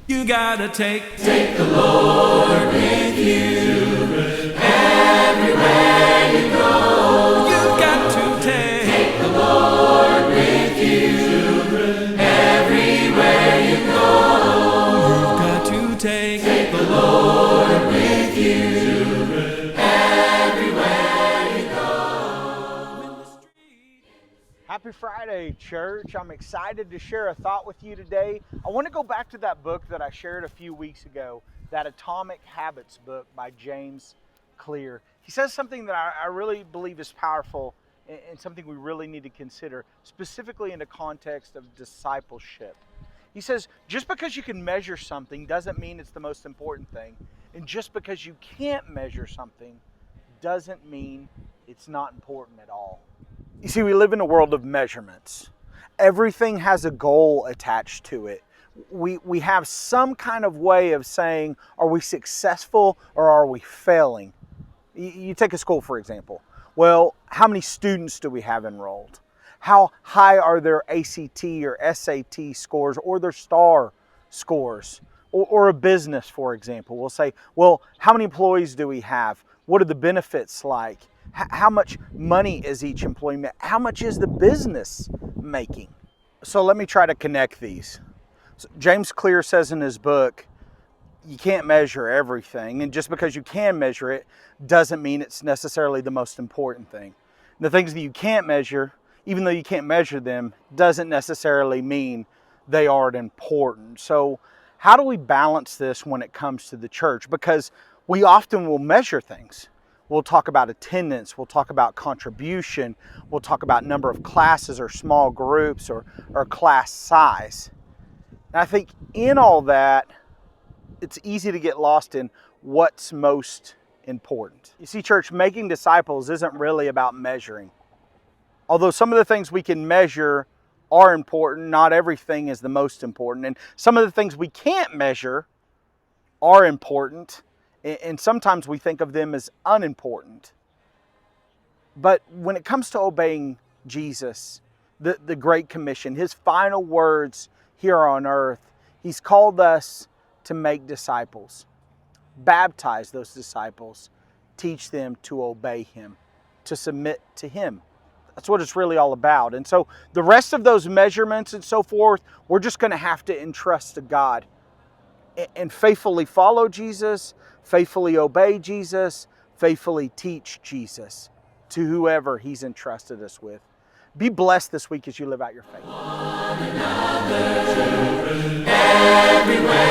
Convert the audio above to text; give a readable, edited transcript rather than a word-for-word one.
You gotta take the Lord with you everywhere you go. You've got to take the Lord with you everywhere you go. You've got to take the Lord with you everywhere you go. Happy Friday, church. I'm excited to share a thought with you today. I want to go back to that book that I shared a few weeks ago, that Atomic Habits book by James Clear. He says something that I really believe is powerful and something we really need to consider, specifically in the context of discipleship. He says, just because you can measure something doesn't mean it's the most important thing. And just because you can't measure something doesn't mean it's not important at all. You see, we live in a world of measurements. Everything has a goal attached to it. We have some kind of way of saying, are we successful or are we failing? You take a school, for example. Well, how many students do we have enrolled? How high are their ACT or SAT scores or their STAR scores? Or a business, for example. We'll say, well, how many employees do we have? What are the benefits like? How much money is each employee making? How much is the business making? So let me try to connect these. So James Clear says in his book, you can't measure everything. And just because you can measure it doesn't mean it's necessarily the most important thing. The things that you can't measure, even though you can't measure them, doesn't necessarily mean they aren't important. So how do we balance this when it comes to the church? Because we often will measure things. We'll talk about attendance, we'll talk about contribution, we'll talk about number of classes or small groups or class size. And I think in all that, it's easy to get lost in what's most important. You see, church, making disciples isn't really about measuring. Although some of the things we can measure are important, not everything is the most important. And some of the things we can't measure are important, and sometimes we think of them as unimportant. But when it comes to obeying Jesus, the Great Commission, his final words here on earth, he's called us to make disciples, baptize those disciples, teach them to obey him, to submit to him. That's what it's really all about. And so the rest of those measurements and so forth, we're just going to have to entrust to God and faithfully follow Jesus, faithfully obey Jesus, faithfully teach Jesus to whoever he's entrusted us with. Be blessed this week as you live out your faith. One another, everywhere.